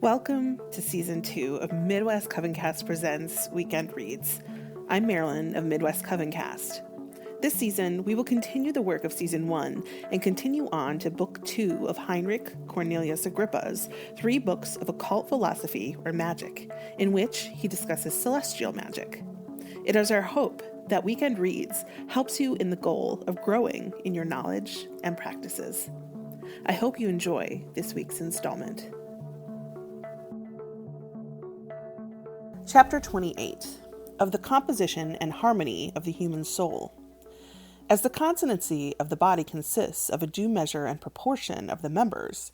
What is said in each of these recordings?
Welcome to Season 2 of Midwest Covencast Presents Weekend Reads. I'm Marilyn of Midwest Covencast. This season, we will continue the work of Season 1 and continue on to Book 2 of Heinrich, Cornelius, Agrippa's 3 books of occult philosophy or magic, in which he discusses celestial magic. It is our hope that Weekend Reads helps you in the goal of growing in your knowledge and practices. I hope you enjoy this week's installment. Chapter 28, of the composition and harmony of the human soul. As the consonancy of the body consists of a due measure and proportion of the members,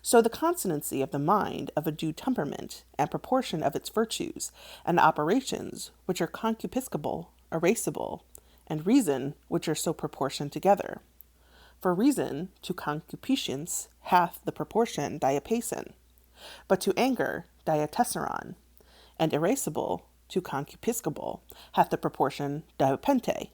so the consonancy of the mind of a due temperament and proportion of its virtues and operations, which are concupiscible, erasable, and reason, which are so proportioned together. For reason to concupiscence hath the proportion diapason, but to anger diatessaron, and irascible to concupiscible hath the proportion diapente.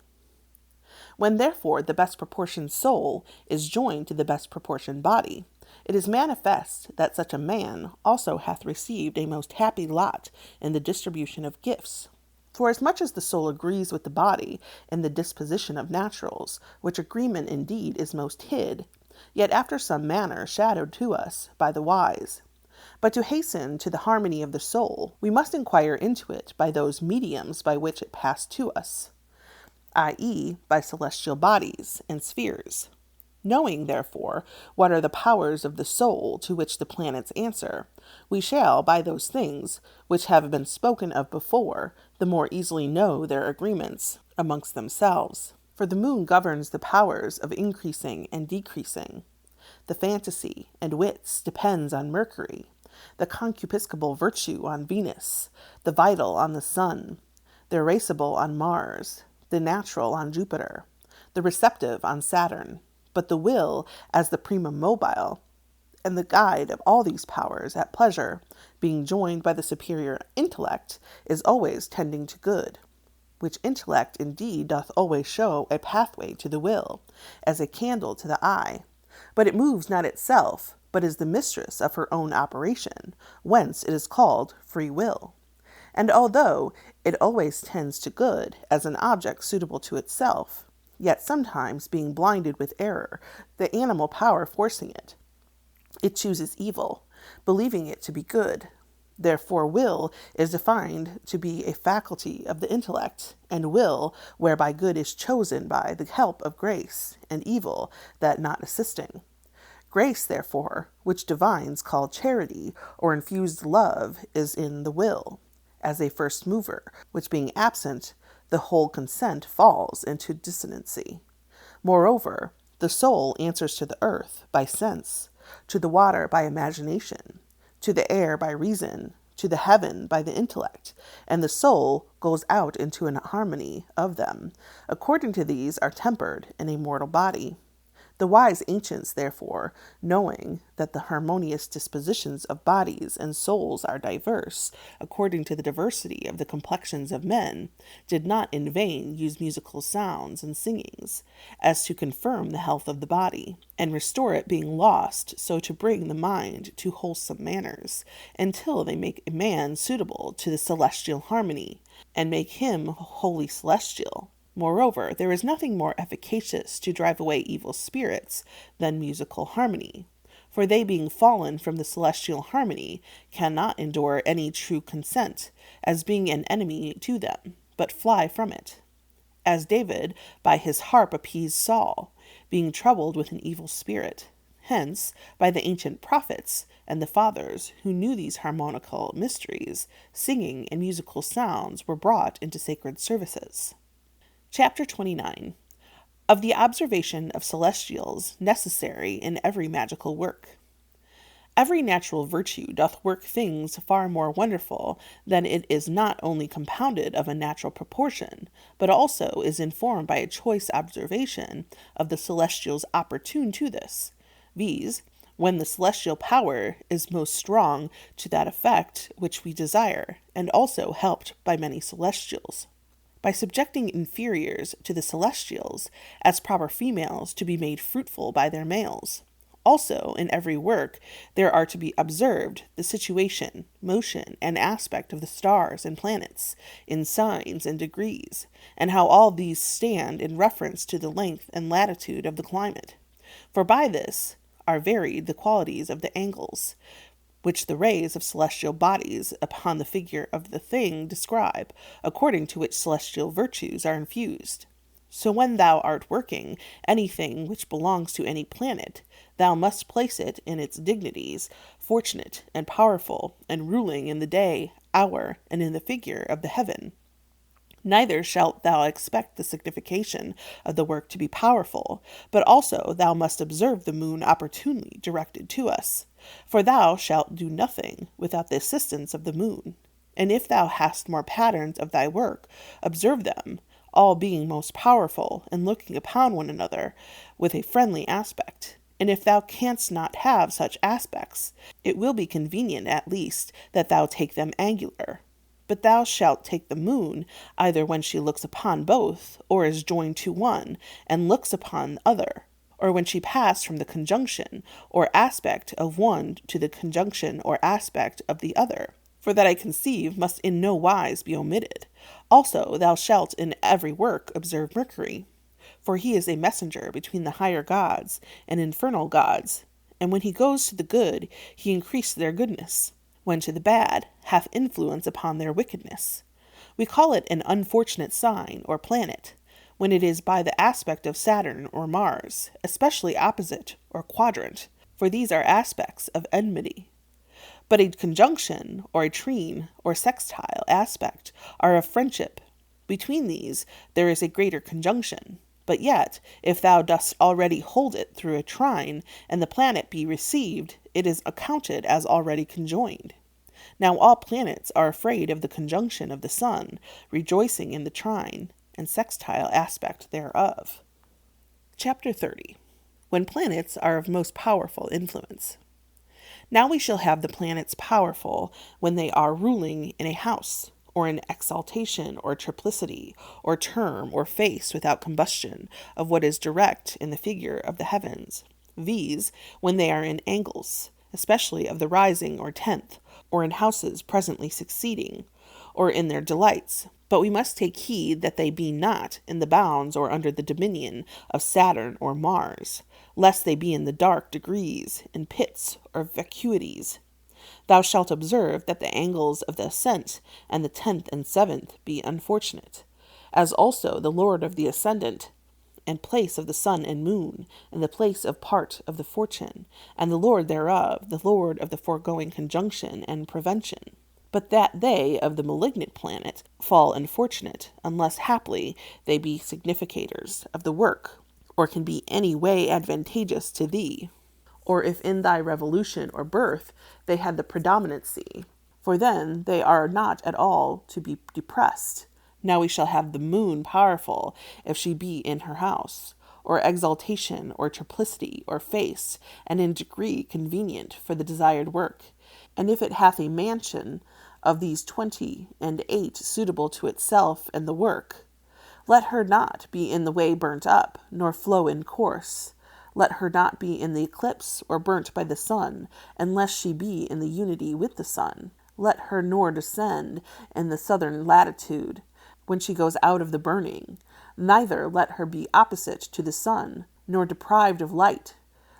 When therefore the best proportioned soul is joined to the best proportioned body, it is manifest that such a man also hath received a most happy lot in the distribution of gifts. For as much as the soul agrees with the body in the disposition of naturals, which agreement indeed is most hid, yet after some manner shadowed to us by the wise. But to hasten to the harmony of the soul, we must inquire into it by those mediums by which it passed to us, i.e., by celestial bodies and spheres. Knowing, therefore, what are the powers of the soul to which the planets answer, we shall, by those things which have been spoken of before, the more easily know their agreements amongst themselves. For the moon governs the powers of increasing and decreasing. The fantasy and wits depends on Mercury, the concupiscible virtue on Venus, the vital on the Sun, the irascible on Mars, the natural on Jupiter, the receptive on Saturn. But the will, as the primum mobile, and the guide of all these powers at pleasure, being joined by the superior intellect, is always tending to good, which intellect indeed doth always show a pathway to the will, as a candle to the eye. But it moves not itself, but is the mistress of her own operation, whence it is called free will. And although it always tends to good as an object suitable to itself, yet sometimes being blinded with error, the animal power forcing it, it chooses evil, believing it to be good. Therefore will is defined to be a faculty of the intellect, and will, whereby good is chosen by the help of grace, and evil that not assisting. Grace, therefore, which divines call charity or infused love, is in the will, as a first mover, which being absent, the whole consent falls into dissonancy. Moreover, the soul answers to the earth by sense, to the water by imagination, to the air by reason, to the heaven by the intellect, and the soul goes out into an harmony of them. According to these are tempered in a mortal body. The wise ancients, therefore, knowing that the harmonious dispositions of bodies and souls are diverse, according to the diversity of the complexions of men, did not in vain use musical sounds and singings, as to confirm the health of the body, and restore it being lost, so to bring the mind to wholesome manners, until they make a man suitable to the celestial harmony, and make him wholly celestial. Moreover, there is nothing more efficacious to drive away evil spirits than musical harmony, for they being fallen from the celestial harmony cannot endure any true consent, as being an enemy to them, but fly from it. As David by his harp appeased Saul, being troubled with an evil spirit. Hence, by the ancient prophets and the fathers who knew these harmonical mysteries, singing and musical sounds were brought into sacred services. Chapter 29. Of the observation of celestials necessary in every magical work. Every natural virtue doth work things far more wonderful than it is not only compounded of a natural proportion, but also is informed by a choice observation of the celestials opportune to this, viz., when the celestial power is most strong to that effect which we desire, and also helped by many celestials. By subjecting inferiors to the celestials, as proper females to be made fruitful by their males. Also, in every work, there are to be observed the situation, motion, and aspect of the stars and planets, in signs and degrees, and how all these stand in reference to the length and latitude of the climate. For by this are varied the qualities of the angles, which the rays of celestial bodies upon the figure of the thing describe, according to which celestial virtues are infused. So when thou art working anything which belongs to any planet, thou must place it in its dignities, fortunate and powerful, and ruling in the day, hour, and in the figure of the heaven. Neither shalt thou expect the signification of the work to be powerful, but also thou must observe the moon opportunely directed to us. For thou shalt do nothing without the assistance of the moon. And if thou hast more patterns of thy work, observe them, all being most powerful, and looking upon one another with a friendly aspect. And if thou canst not have such aspects, it will be convenient at least that thou take them angular. But thou shalt take the moon, either when she looks upon both, or is joined to one, and looks upon the other, or when she passed from the conjunction or aspect of one to the conjunction or aspect of the other. For that I conceive must in no wise be omitted. Also thou shalt in every work observe Mercury, for he is a messenger between the higher gods and infernal gods, and when he goes to the good, he increased their goodness, when to the bad, hath influence upon their wickedness. We call it an unfortunate sign or planet, when it is by the aspect of Saturn or Mars, especially opposite or quadrant, for these are aspects of enmity. But a conjunction, or a trine, or sextile aspect are of friendship. Between these there is a greater conjunction. But yet, if thou dost already hold it through a trine, and the planet be received, it is accounted as already conjoined. Now all planets are afraid of the conjunction of the sun, rejoicing in the trine and sextile aspect thereof. Chapter 30. When planets are of most powerful influence. Now we shall have the planets powerful when they are ruling in a house, or in exaltation, or triplicity, or term, or face without combustion, of what is direct in the figure of the heavens, viz., when they are in angles, especially of the rising or tenth, or in houses presently succeeding, or in their delights. But we must take heed that they be not in the bounds or under the dominion of Saturn or Mars, lest they be in the dark degrees, in pits or vacuities. Thou shalt observe that the angles of the ascent and the 10th and 7th be unfortunate, as also the lord of the ascendant, and place of the sun and moon, and the place of part of the fortune, and the lord thereof, the lord of the foregoing conjunction and prevention. But that they of the malignant planet fall unfortunate, unless haply they be significators of the work, or can be any way advantageous to thee, or if in thy revolution or birth they had the predominancy, for then they are not at all to be depressed. Now we shall have the moon powerful, if she be in her house, or exaltation, or triplicity, or face, and in degree convenient for the desired work. And if it hath a mansion of these 28 suitable to itself and the work, let her not be in the way burnt up, nor flow in course. Let her not be in the eclipse, or burnt by the sun, unless she be in the unity with the sun. Let her nor descend in the southern latitude, when she goes out of the burning. Neither let her be opposite to the sun, nor deprived of light.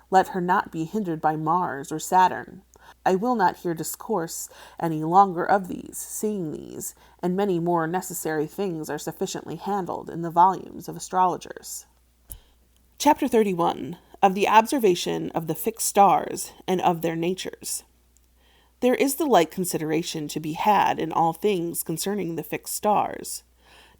Let her not be hindered by Mars or Saturn. I will not here discourse any longer of these, seeing these, and many more necessary things are sufficiently handled in the volumes of astrologers. Chapter 31. Of the observation of the fixed stars, and of their natures. There is the like consideration to be had in all things concerning the fixed stars.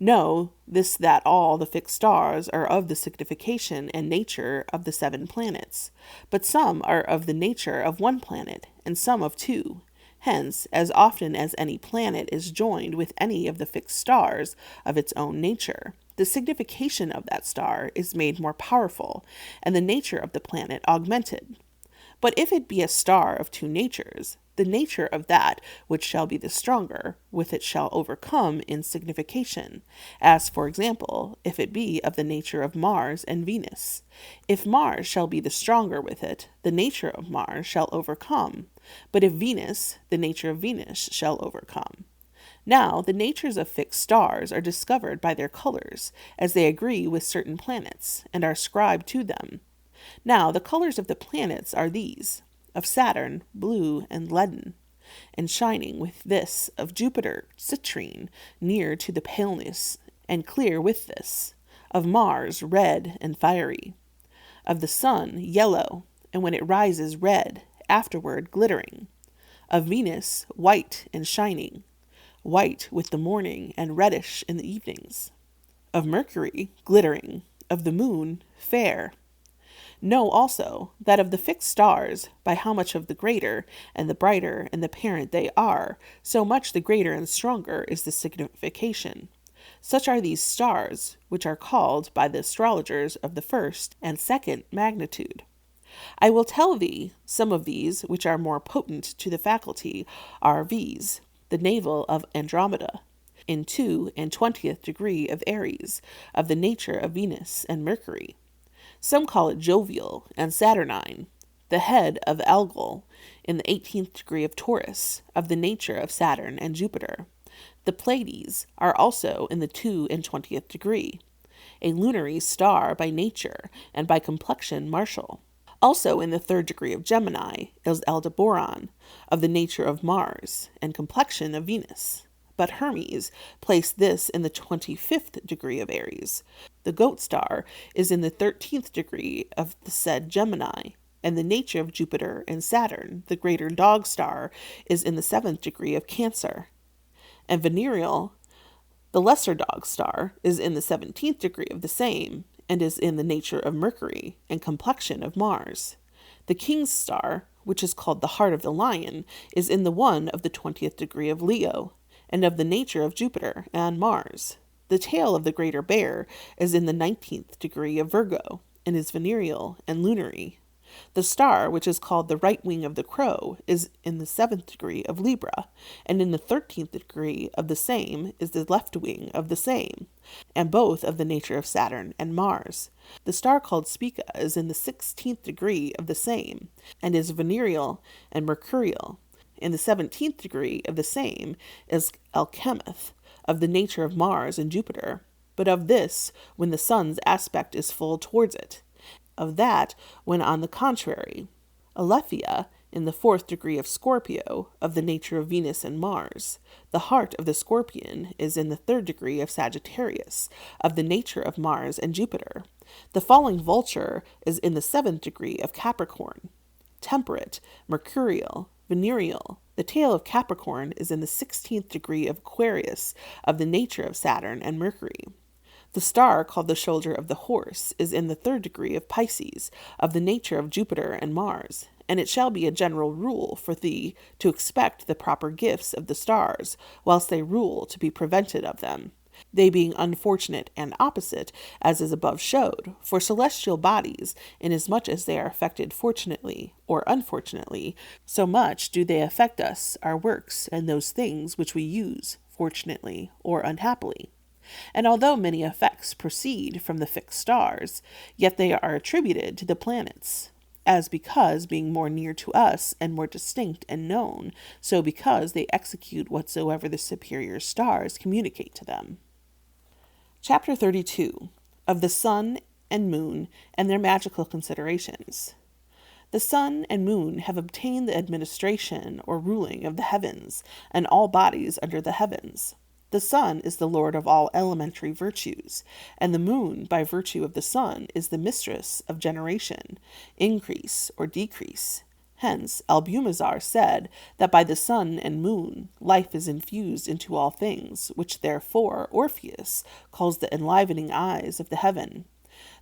Know this, that all the fixed stars are of the signification and nature of the 7 planets, but some are of the nature of one planet, and some of 2. Hence, as often as any planet is joined with any of the fixed stars of its own nature, the signification of that star is made more powerful, and the nature of the planet augmented. But if it be a star of 2 natures, the nature of that which shall be the stronger, with it shall overcome in signification, as, for example, if it be of the nature of Mars and Venus. If Mars shall be the stronger with it, the nature of Mars shall overcome, but if Venus, the nature of Venus shall overcome. Now, the natures of fixed stars are discovered by their colors, as they agree with certain planets, and are ascribed to them. Now, the colors of the planets are these: of Saturn, blue and leaden, and shining with this; of Jupiter, citrine, near to the paleness, and clear with this; of Mars, red and fiery; of the sun, yellow, and when it rises red, afterward glittering; of Venus, white and shining, white with the morning and reddish in the evenings; of Mercury, glittering; of the moon, fair. Know also that of the fixed stars, by how much of the greater and the brighter and the parent they are, so much the greater and stronger is the signification. Such are these stars, which are called by the astrologers of the first and second magnitude. I will tell thee some of these, which are more potent to the faculty, are viz: the navel of Andromeda, in 2 and 20th degree of Aries, of the nature of Venus and Mercury. Some call it jovial and saturnine; the head of Algol, in the 18th degree of Taurus, of the nature of Saturn and Jupiter. The Pleiades are also in the 2 and 20th degree, a lunary star by nature, and by complexion martial. Also in the 3rd degree of Gemini is Aldebaran, of the nature of Mars, and complexion of Venus. But Hermes placed this in the 25th degree of Aries. The goat star is in the 13th degree of the said Gemini, and the nature of Jupiter and Saturn, the greater dog star, is in the 7th degree of Cancer. And Venereal, the lesser dog star, is in the 17th degree of the same, and is in the nature of Mercury, and complexion of Mars. The king's star, which is called the heart of the lion, is in the 1 of the 20th degree of Leo, and of the nature of Jupiter and Mars. The tail of the greater bear is in the 19th degree of Virgo, and is venereal and lunary. The star, which is called the right wing of the crow, is in the 7th degree of Libra, and in the 13th degree of the same is the left wing of the same, and both of the nature of Saturn and Mars. The star called Spica is in the 16th degree of the same, and is venereal and mercurial. In the 17th degree of the same is Alchemeth, of the nature of Mars and Jupiter, but of this when the sun's aspect is full towards it; of that when on the contrary. Aletheia, in the 4th degree of Scorpio, of the nature of Venus and Mars. The heart of the scorpion is in the 3rd degree of Sagittarius, of the nature of Mars and Jupiter. The falling vulture is in the 7th degree of Capricorn. Temperate, mercurial, venereal. The tail of Capricorn is in the 16th degree of Aquarius, of the nature of Saturn and Mercury. The star called the shoulder of the horse is in the 3rd degree of Pisces, of the nature of Jupiter and Mars. And it shall be a general rule for thee to expect the proper gifts of the stars, whilst they rule to be prevented of them, they being unfortunate and opposite, as is above showed. For celestial bodies, inasmuch as they are affected fortunately or unfortunately, so much do they affect us, our works, and those things which we use, fortunately or unhappily. And although many effects proceed from the fixed stars, yet they are attributed to the planets, as because being more near to us and more distinct and known, so because they execute whatsoever the superior stars communicate to them. Chapter 32. Of the Sun and Moon and their magical considerations. The sun and moon have obtained the administration or ruling of the heavens, and all bodies under the heavens. The sun is the lord of all elementary virtues, and the moon, by virtue of the sun, is the mistress of generation, increase or decrease. Hence, Albumazar said that by the sun and moon life is infused into all things, which therefore Orpheus calls the enlivening eyes of the heaven.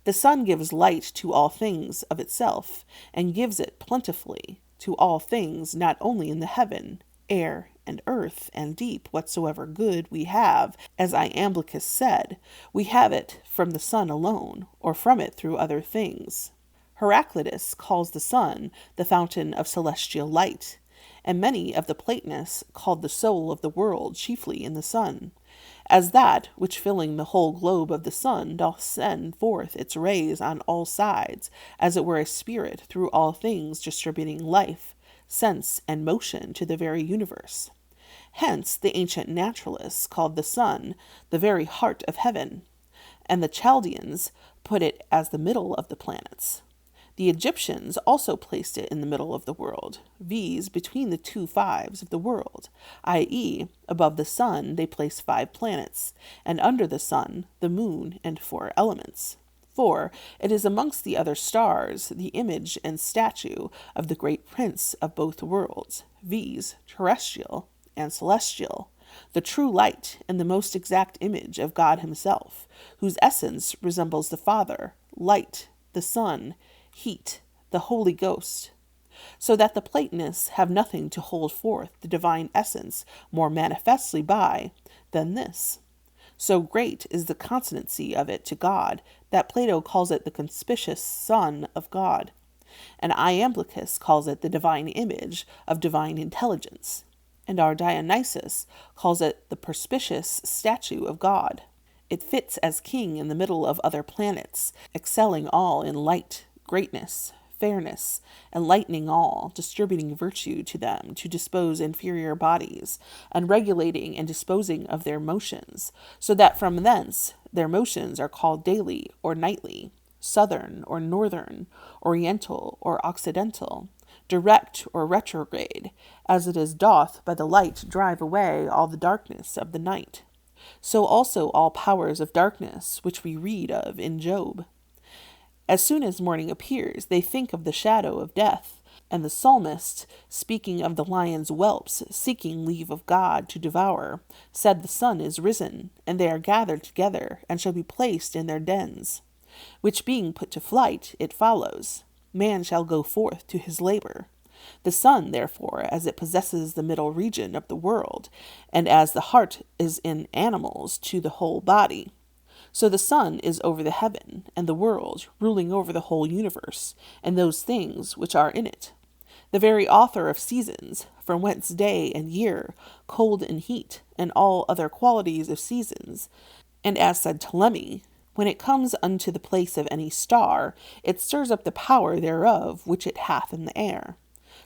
The sun gives light to all things of itself, and gives it plentifully to all things not only in the heaven, air, and earth, and deep, whatsoever good we have, as Iamblichus said, we have it from the sun alone, or from it through other things. Heraclitus calls the sun the fountain of celestial light, and many of the Platonists called the soul of the world chiefly in the sun, as that which filling the whole globe of the sun doth send forth its rays on all sides, as it were a spirit through all things distributing life, sense, and motion to the very universe. Hence the ancient naturalists called the sun the very heart of heaven, and the Chaldeans put it as the middle of the planets. The Egyptians also placed it in the middle of the world, viz. Between the 2 fives of the world, i.e., above the sun they place 5 planets, and under the sun the moon and 4 elements. For it is amongst the other stars the image and statue of the great prince of both worlds, viz. Terrestrial and celestial, the true light and the most exact image of God himself, whose essence resembles the Father, light, the Son, heat, the Holy Ghost, so that the Platonists have nothing to hold forth the divine essence more manifestly by than this. So great is the consonancy of it to God, that Plato calls it the conspicuous Son of God, and Iamblichus calls it the divine image of divine intelligence, and our Dionysius calls it the perspicuous statue of God. It fits as king in the middle of other planets, excelling all in light, greatness, fairness, enlightening all, distributing virtue to them to dispose inferior bodies, and regulating and disposing of their motions, so that from thence their motions are called daily or nightly, southern or northern, oriental or occidental, direct or retrograde, as it is doth by the light drive away all the darkness of the night. So also all powers of darkness, which we read of in Job. As soon as morning appears, they think of the shadow of death, and the psalmist, speaking of the lion's whelps seeking leave of God to devour, said the sun is risen, and they are gathered together, and shall be placed in their dens. Which being put to flight, it follows, man shall go forth to his labor. The sun, therefore, as it possesses the middle region of the world, and as the heart is in animals to the whole body, so the sun is over the heaven and the world, ruling over the whole universe, and those things which are in it. The very author of seasons, from whence day and year, cold and heat, and all other qualities of seasons. And as said Ptolemy, when it comes unto the place of any star, it stirs up the power thereof which it hath in the air.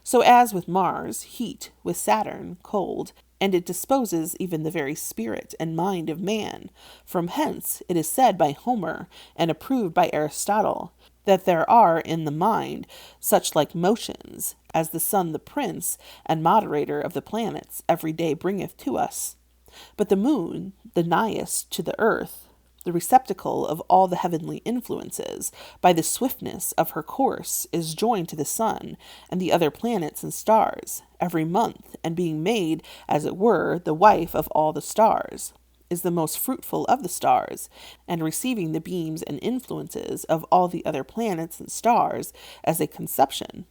So as with Mars, heat, with Saturn, cold, and it disposes even the very spirit and mind of man. From hence it is said by Homer, and approved by Aristotle, that there are in the mind such like motions, as the sun the prince and moderator of the planets every day bringeth to us. But the moon, the nighest to the earth, the receptacle of all the heavenly influences, by the swiftness of her course, is joined to the sun and the other planets and stars every month, and being made, as it were, the wife of all the stars, is the most fruitful of the stars, and receiving the beams and influences of all the other planets and stars as a conception,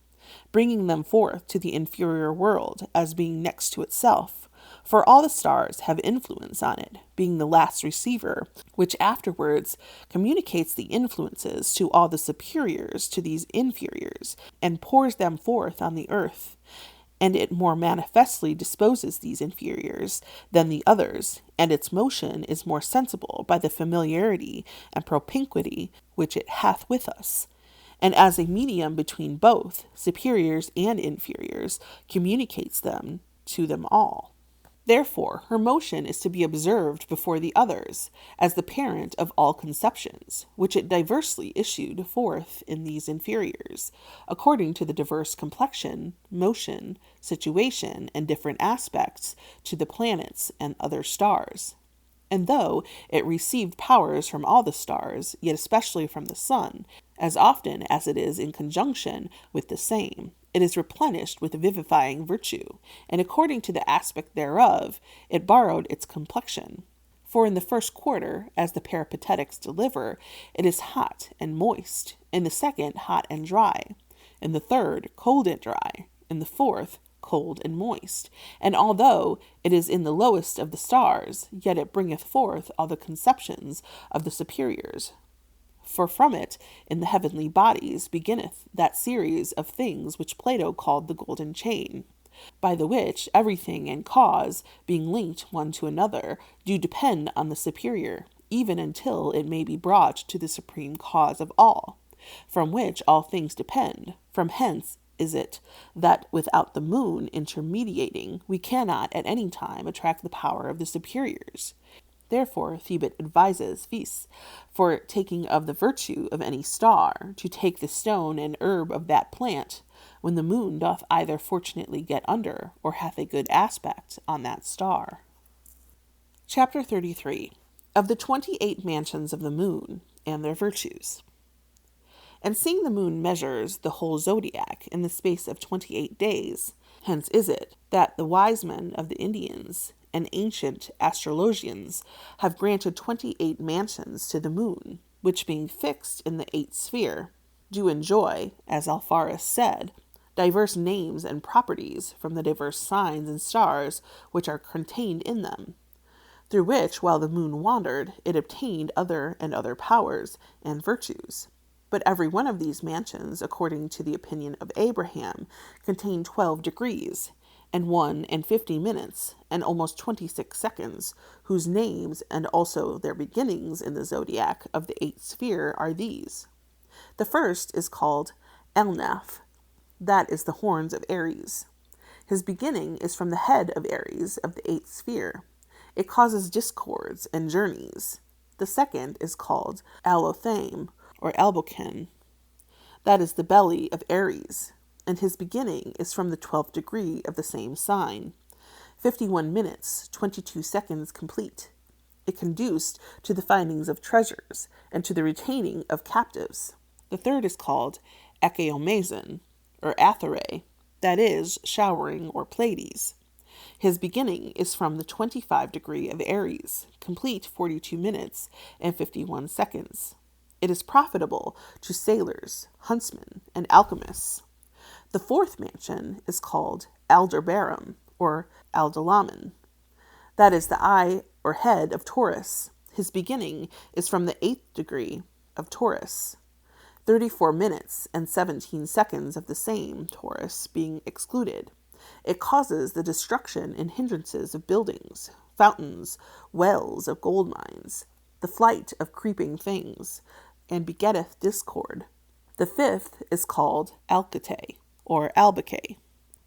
bringing them forth to the inferior world as being next to itself. For all the stars have influence on it, being the last receiver, which afterwards communicates the influences to all the superiors to these inferiors, and pours them forth on the earth. And it more manifestly disposes these inferiors than the others, and its motion is more sensible by the familiarity and propinquity which it hath with us. And as a medium between both, superiors and inferiors, communicates them to them all. Therefore, her motion is to be observed before the others, as the parent of all conceptions, which it diversely issued forth in these inferiors, according to the diverse complexion, motion, situation, and different aspects to the planets and other stars. And though it received powers from all the stars, yet especially from the sun, as often as it is in conjunction with the same, it is replenished with vivifying virtue, and according to the aspect thereof, it borrowed its complexion. For in the first quarter, as the Peripatetics deliver, it is hot and moist, in the second hot and dry, in the third cold and dry, in the fourth cold and moist. And although it is in the lowest of the stars, yet it bringeth forth all the conceptions of the superiors. For from it, in the heavenly bodies, beginneth that series of things which Plato called the golden chain. by the which everything and cause, being linked one to another, do depend on the superior, even until it may be brought to the supreme cause of all, from which all things depend. From hence is it that without the moon intermediating, we cannot at any time attract the power of the superiors. Therefore Thebat advises Phis, for taking of the virtue of any star, to take the stone and herb of that plant, when the moon doth either fortunately get under, or hath a good aspect on that star. Chapter 33. Of the 28 mansions of the moon, and their virtues. And seeing the moon measures the whole zodiac in the space of 28 days, hence is it that the wise men of the Indians and ancient astrologians have granted 28 mansions to the moon, which being fixed in the 8th sphere, do enjoy, as Alpharus said, diverse names and properties from the diverse signs and stars which are contained in them, through which, while the moon wandered, it obtained other and other powers and virtues. But every one of these mansions, according to the opinion of Abraham, contained 12 degrees, and 1 and 50 minutes, and almost 26 seconds, whose names and also their beginnings in the zodiac of the 8th sphere are these. The first is called Elnaph, that is the horns of Aries. His beginning is from the head of Aries of the 8th sphere. It causes discords and journeys. The second is called Alothame, or Albocan. That is the belly of Aries, and his beginning is from the 12th degree of the same sign. 51 minutes, 22 seconds complete. It conduced to the findings of treasures, and to the retaining of captives. The third is called Achaeomazon, or Athare, that is, showering or Pleiades. His beginning is from the 25 degree of Aries, complete 42 minutes and 51 seconds. It is profitable to sailors, huntsmen, and alchemists. The fourth mansion is called Aldebaran, or Aldalaman. That is the eye or head of Taurus. His beginning is from the 8th degree of Taurus. 34 minutes and 17 seconds of the same Taurus being excluded. It causes the destruction and hindrances of buildings, fountains, wells of gold mines, the flight of creeping things, and begetteth discord. The fifth is called Alcate, or Albacae.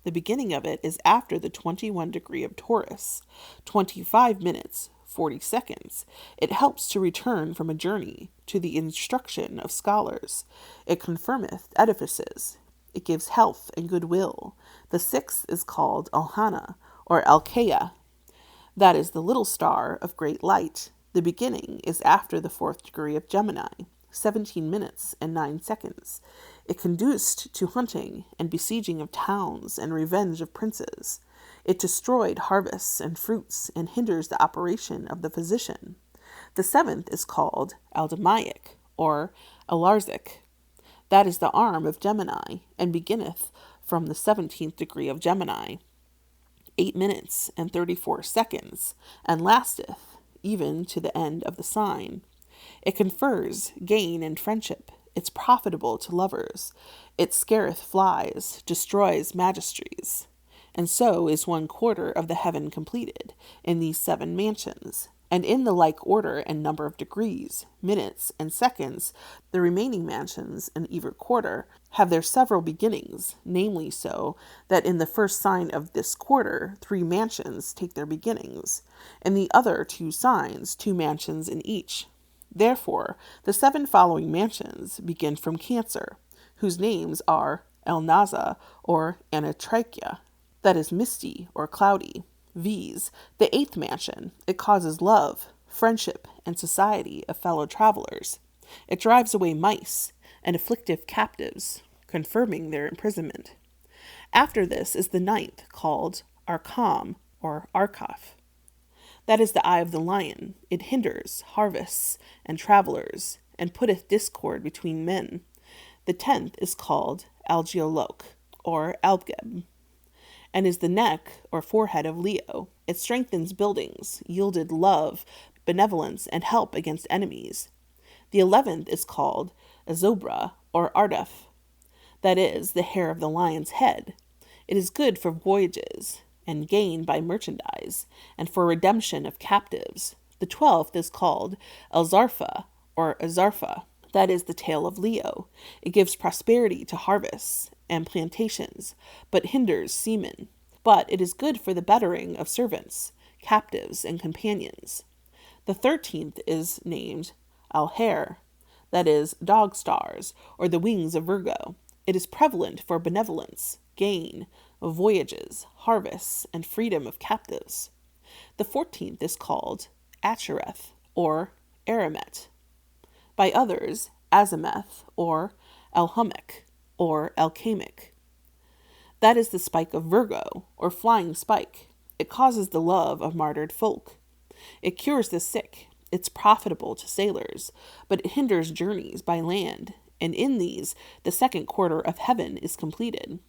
The beginning of it is after the 21 degree of Taurus, 25 minutes, 40 seconds. It helps to return from a journey, to the instruction of scholars. It confirmeth edifices. It gives health and goodwill. The sixth is called Alhana, or Alcaea. That is the little star of great light. The beginning is after the 4th degree of Gemini, 17 minutes and 9 seconds. It conduced to hunting and besieging of towns and revenge of princes. It destroyed harvests and fruits and hinders the operation of the physician. The seventh is called Aldamaic, or Alarzic. That is the arm of Gemini, and beginneth from the 17th degree of Gemini, 8 minutes and 34 seconds, and lasteth even to the end of the sign. It confers gain and friendship. It's profitable to lovers. It scareth flies, destroys magistries. And so is 1/4 of the heaven completed in these 7 mansions. And in the like order and number of degrees, minutes, and seconds, the remaining mansions in either quarter have their several beginnings, namely so that in the first sign of this quarter 3 mansions take their beginnings, in the other 2 signs 2 mansions in each. Therefore, the 7 following mansions begin from Cancer, whose names are Elnaza, or Anatrichia, that is misty or cloudy, viz. The 8th mansion. It causes love, friendship, and society of fellow travelers. It drives away mice and afflictive captives, confirming their imprisonment. After this is the 9th, called Arkham, or Arkhaf. That is the eye of the lion. It hinders harvests and travelers, and putteth discord between men. The 10th is called Algeoloque, or Algeb, and is the neck or forehead of Leo. It strengthens buildings, yielded love, benevolence, and help against enemies. The 11th is called Azobra, or Ardef. That is the hair of the lion's head. It is good for voyages, and gain by merchandise, and for redemption of captives. The 12th is called Elzarpha, or Azarpha. That is the tail of Leo. It gives prosperity to harvests and plantations, but hinders semen. But it is good for the bettering of servants, captives, and companions. The 13th is named Alher, that is, dog stars, or the wings of Virgo. It is prevalent for benevolence, gain, voyages, harvests, and freedom of captives. The 14th is called Achereth, or Aramet. By others, Azimeth, or Elhumic, or Elkamic. That is the spike of Virgo, or flying spike. It causes the love of martyred folk. It cures the sick. It's profitable to sailors, but it hinders journeys by land, and in these the second quarter of heaven is completed.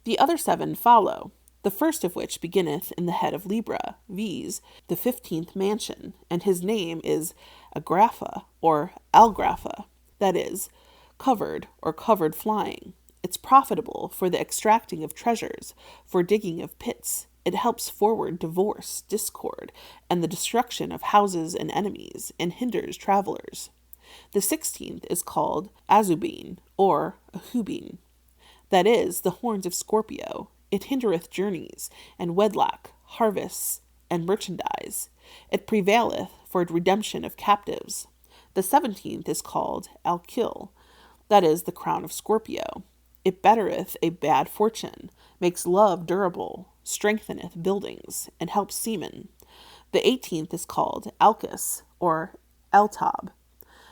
The other 7 follow, the first of which beginneth in the head of Libra, viz., the 15th mansion, and his name is Agrippa, or Algrapha, that is, covered, or covered flying. It's profitable for the extracting of treasures, for digging of pits. It helps forward divorce, discord, and the destruction of houses and enemies, and hinders travelers. The 16th is called Azubine, or Ahubine. That is, the horns of Scorpio. It hindereth journeys, and wedlock, harvests, and merchandise. It prevaileth for redemption of captives. The 17th is called Alkil. That is, the crown of Scorpio. It bettereth a bad fortune, makes love durable, strengtheneth buildings, and helps seamen. The 18th is called Alcus, or Eltab.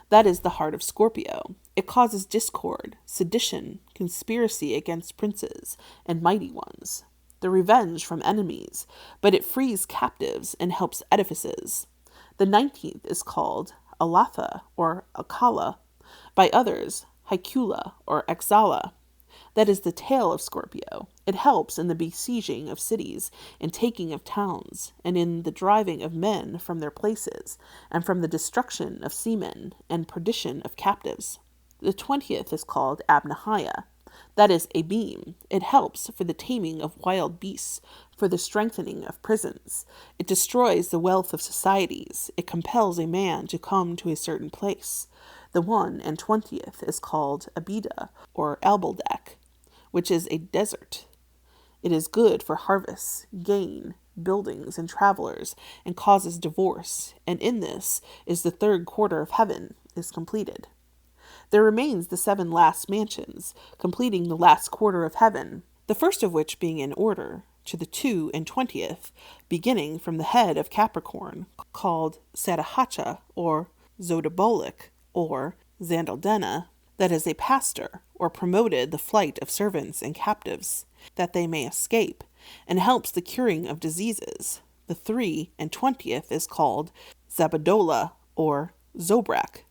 That is the heart of Scorpio. It causes discord, sedition, conspiracy against princes and mighty ones, the revenge from enemies, but it frees captives and helps edifices. The 19th is called Alatha, or Akala. By others, Hykula, or Exala. That is the tail of Scorpio. It helps in the besieging of cities, and taking of towns, and in the driving of men from their places, and from the destruction of seamen, and perdition of captives. The 20th is called Abnehiah. That is a beam. It helps for the taming of wild beasts, for the strengthening of prisons. It destroys the wealth of societies. It compels a man to come to a certain place. The 21st is called Abida, or Albeldek, which is a desert. It is good for harvests, gain, buildings, and travelers, and causes divorce, and in this is the third quarter of heaven is completed. There remains the 7 last mansions, completing the last quarter of heaven, the first of which being in order to the 22nd, beginning from the head of Capricorn, called Sadahacha, or Zodabolik, or Zandaldena, that is a pastor, or promoted the flight of servants and captives, that they may escape, and helps the curing of diseases. The 23rd is called Zabadola, or Zobrak,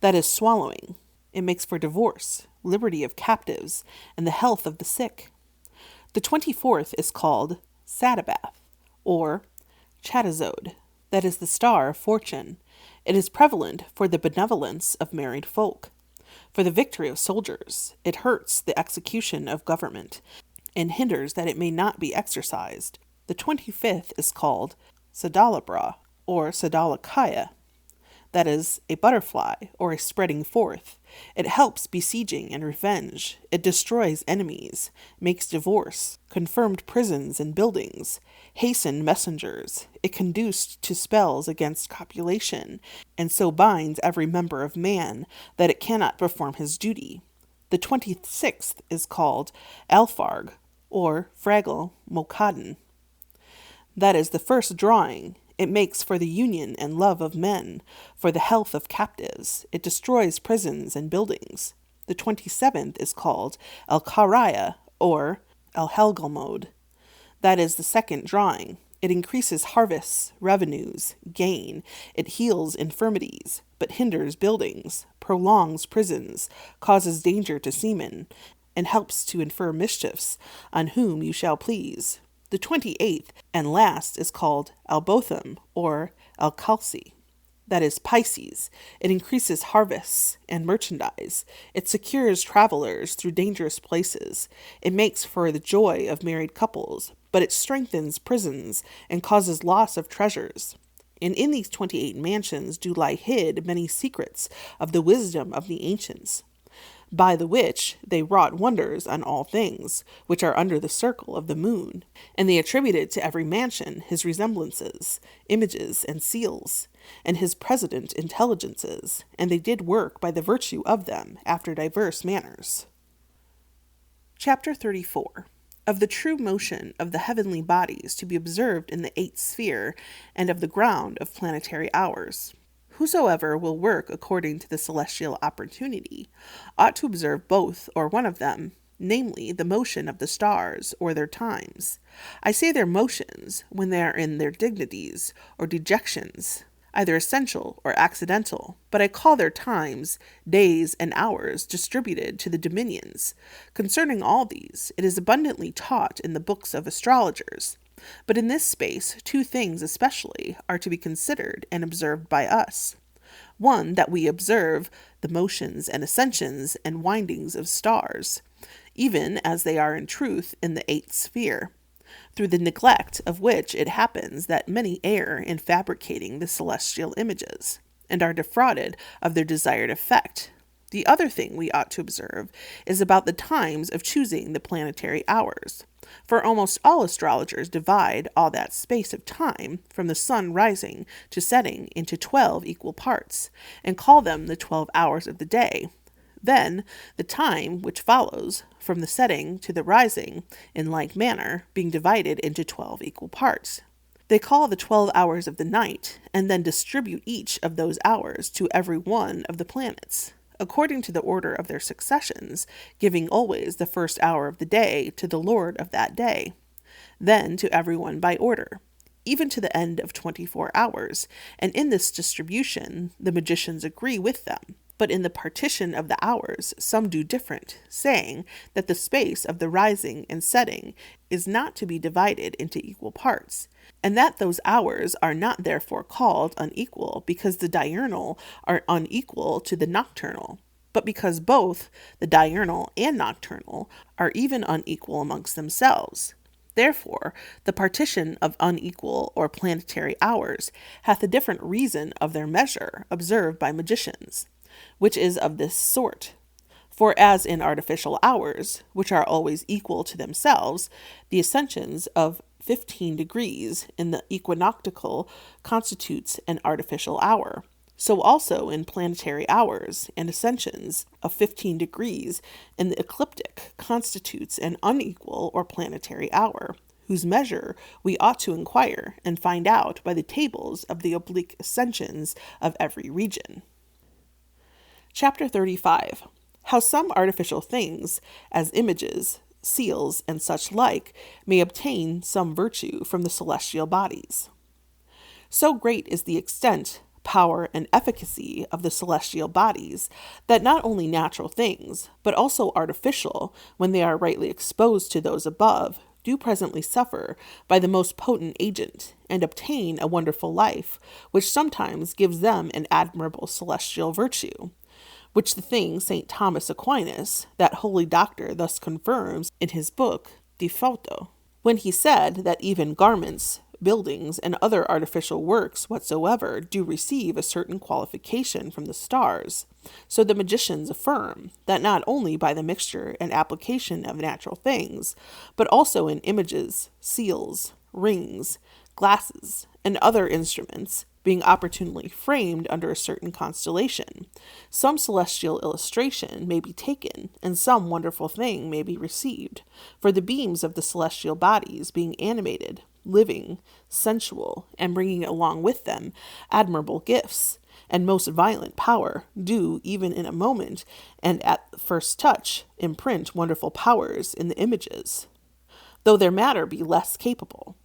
that is swallowing. It makes for divorce, liberty of captives, and the health of the sick. The 24th is called Sadabath, or Chatazode, that is the star of fortune. It is prevalent for the benevolence of married folk, for the victory of soldiers. It hurts the execution of government, and hinders that it may not be exercised. The 25th is called Sadalabra, or Sadalakaya, that is a butterfly, or a spreading forth. It helps besieging and revenge. It destroys enemies, makes divorce, confirmed prisons and buildings, hastened messengers. It conduced to spells against copulation, and so binds every member of man that it cannot perform his duty. The 26th is called Alfarg, or Fraggle Mokaden. That is the first drawing. It makes for the union and love of men, for the health of captives. It destroys prisons and buildings. The 27th is called El Karaya, or El Helgalmode. That is the second drawing. It increases harvests, revenues, gain. It heals infirmities, but hinders buildings, prolongs prisons, causes danger to seamen, and helps to infer mischiefs on whom you shall please. The 28th and last is called Albotham, or Alcalci. that is Pisces. It increases harvests and merchandise. It secures travelers through dangerous places. It makes for the joy of married couples, but it strengthens prisons and causes loss of treasures. And in these 28 mansions do lie hid many secrets of the wisdom of the ancients, by the which they wrought wonders on all things, which are under the circle of the moon. And they attributed to every mansion his resemblances, images, and seals, and his president intelligences, and they did work by the virtue of them after diverse manners. Chapter 34. Of the true motion of the heavenly bodies to be observed in the eighth sphere, and of the ground of planetary hours. Whosoever will work according to the celestial opportunity ought to observe both or one of them, namely the motion of the stars or their times. I say their motions when they are in their dignities or dejections, either essential or accidental, but I call their times, days, and hours distributed to the dominions. Concerning all these, it is abundantly taught in the books of astrologers. But in this space, two things especially are to be considered and observed by us. One, that we observe the motions and ascensions and windings of stars, even as they are in truth in the eighth sphere, through the neglect of which it happens that many err in fabricating the celestial images, and are defrauded of their desired effect. The other thing we ought to observe is about the times of choosing the planetary hours. For almost all astrologers divide all that space of time from the sun rising to setting into 12 equal parts, and call them the 12 hours of the day. Then the time which follows from the setting to the rising, in like manner, being divided into 12 equal parts. They call the 12 hours of the night, and then distribute each of those hours to every one of the planets, according to the order of their successions, giving always the first hour of the day to the lord of that day, then to everyone by order, even to the end of 24 hours, and in this distribution the magicians agree with them. But in the partition of the hours some do different, saying that the space of the rising and setting is not to be divided into equal parts, and that those hours are not therefore called unequal because the diurnal are unequal to the nocturnal, but because both the diurnal and nocturnal are even unequal amongst themselves. Therefore, the partition of unequal or planetary hours hath a different reason of their measure observed by magicians, which is of this sort. For as in artificial hours, which are always equal to themselves, the ascensions of 15 degrees in the equinoctial constitutes an artificial hour, so also in planetary hours and ascensions of 15 degrees in the ecliptic constitutes an unequal or planetary hour, whose measure we ought to inquire and find out by the tables of the oblique ascensions of every region. Chapter 35. How some artificial things, as images, seals, and such like, may obtain some virtue from the celestial bodies. So great is the extent, power, and efficacy of the celestial bodies, that not only natural things, but also artificial, when they are rightly exposed to those above, do presently suffer by the most potent agent, and obtain a wonderful life, which sometimes gives them an admirable celestial virtue, which the thing St. Thomas Aquinas, that holy doctor, thus confirms in his book De Photo, when he said that even garments, buildings, and other artificial works whatsoever do receive a certain qualification from the stars. So the magicians affirm that not only by the mixture and application of natural things, but also in images, seals, rings, glasses, and other instruments, being opportunely framed under a certain constellation, some celestial illustration may be taken, and some wonderful thing may be received, for the beams of the celestial bodies being animated, living, sensual, and bringing along with them admirable gifts, and most violent power, do, even in a moment, and at the first touch, imprint wonderful powers in the images, though their matter be less capable.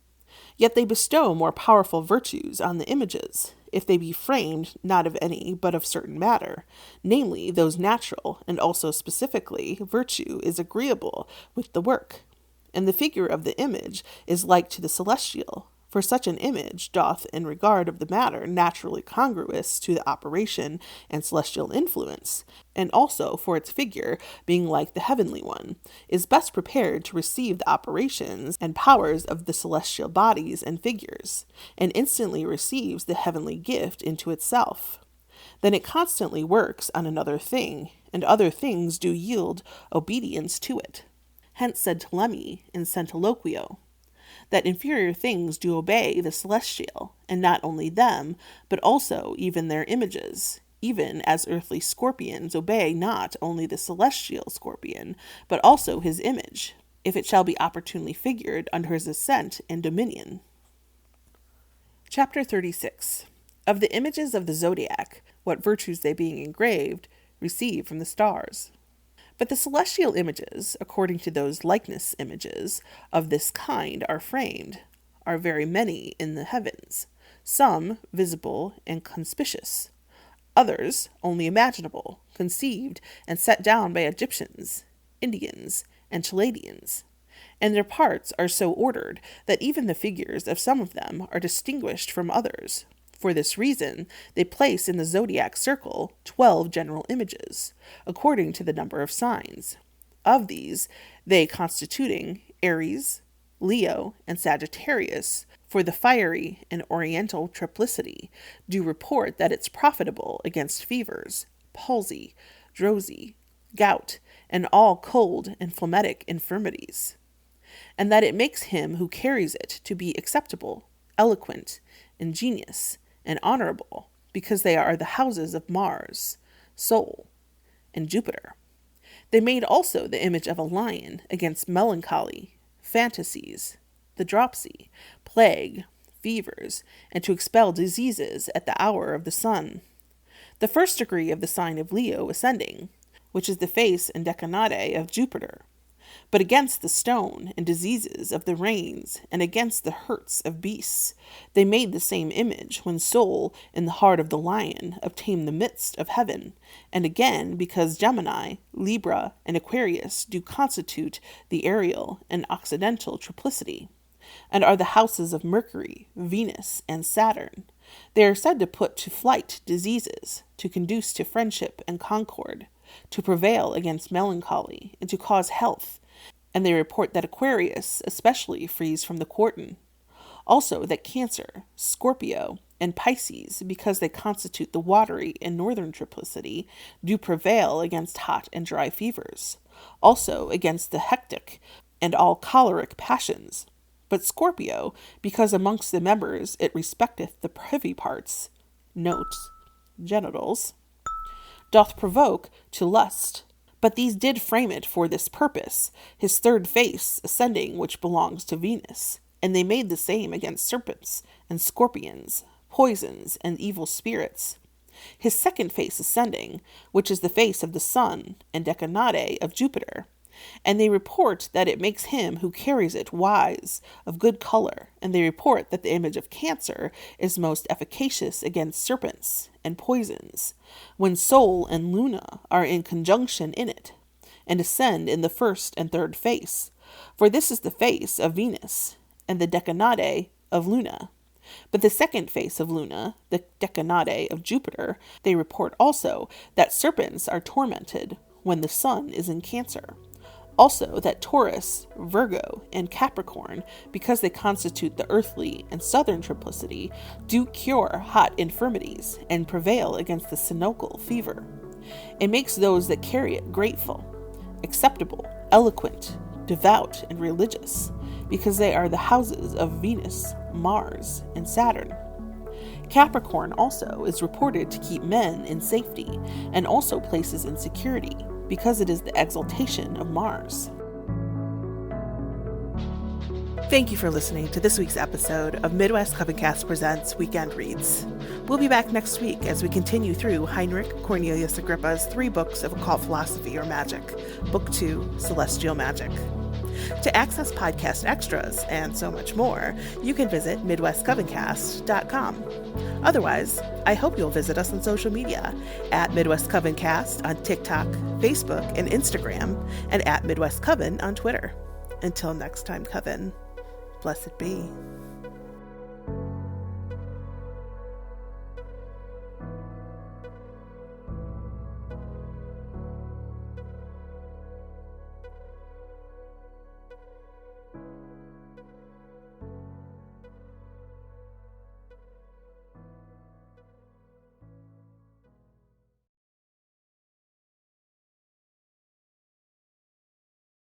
Yet they bestow more powerful virtues on the images, if they be framed not of any but of certain matter, namely those natural, and also specifically virtue is agreeable with the work. And the figure of the image is like to the celestial, For such an image doth, in regard of the matter naturally congruous to the operation and celestial influence, and also for its figure, being like the heavenly one, is best prepared to receive the operations and powers of the celestial bodies and figures, and instantly receives the heavenly gift into itself. Then it constantly works on another thing, and other things do yield obedience to it. Hence said Ptolemy in Centiloquio, that inferior things do obey the celestial, and not only them, but also even their images, even as earthly scorpions obey not only the celestial scorpion, but also his image, if it shall be opportunely figured under his ascent and dominion. Chapter 36. Of the images of the zodiac, what virtues they being engraved, receive from the stars. But the celestial images, according to those likeness images of this kind are framed, are very many in the heavens, some visible and conspicuous, others only imaginable, conceived and set down by Egyptians, Indians, and Chaldeans, and their parts are so ordered that even the figures of some of them are distinguished from others. For this reason, they place in the zodiac circle 12 general images, according to the number of signs. Of these, they constituting Aries, Leo, and Sagittarius, for the fiery and oriental triplicity, do report that it's profitable against fevers, palsy, dropsy, gout, and all cold and phlegmatic infirmities, and that it makes him who carries it to be acceptable, eloquent, ingenious, and honorable, because they are the houses of Mars, Sol, and Jupiter. They made also the image of a lion against melancholy, fantasies, the dropsy, plague, fevers, and to expel diseases at the hour of the sun. The first degree of the sign of Leo ascending, which is the face and declinate of Jupiter, but against the stone and diseases of the rains, and against the hurts of beasts, they made the same image, when Sol in the heart of the lion obtained the midst of heaven, and again because Gemini, Libra, and Aquarius do constitute the aerial and occidental triplicity, and are the houses of Mercury, Venus, and Saturn. They are said to put to flight diseases, to conduce to friendship and concord, to prevail against melancholy, and to cause health. And they report that Aquarius especially frees from the quartan. Also that Cancer, Scorpio, and Pisces, because they constitute the watery and northern triplicity, do prevail against hot and dry fevers. Also against the hectic and all choleric passions. But Scorpio, because amongst the members it respecteth the privy parts, notes, genitals, doth provoke to lust. But these did frame it for this purpose, his third face ascending, which belongs to Venus. And they made the same against serpents, and scorpions, poisons, and evil spirits. His second face ascending, which is the face of the sun, and declinate of Jupiter. And they report that it makes him who carries it wise, of good color, and they report that the image of Cancer is most efficacious against serpents and poisons, when Sol and Luna are in conjunction in it, and ascend in the first and third face, for this is the face of Venus, and the declinate of Luna. But the second face of Luna, the declinate of Jupiter, they report also that serpents are tormented when the sun is in Cancer. Also that Taurus, Virgo, and Capricorn, because they constitute the earthly and southern triplicity, do cure hot infirmities, and prevail against the sinocal fever. It makes those that carry it grateful, acceptable, eloquent, devout, and religious, because they are the houses of Venus, Mars, and Saturn. Capricorn also is reported to keep men in safety, and also places in security, because it is the exaltation of Mars. Thank you for listening to this week's episode of Midwest Covencast Presents Weekend Reads. We'll be back next week as we continue through Heinrich Cornelius Agrippa's 3 books of occult philosophy or magic, Book 2, Celestial Magic. To access podcast extras and so much more, you can visit MidwestCovencast.com. Otherwise, I hope you'll visit us on social media at Midwest Covencast on TikTok, Facebook, and Instagram, and at Midwest Coven on Twitter. Until next time, Coven, blessed be.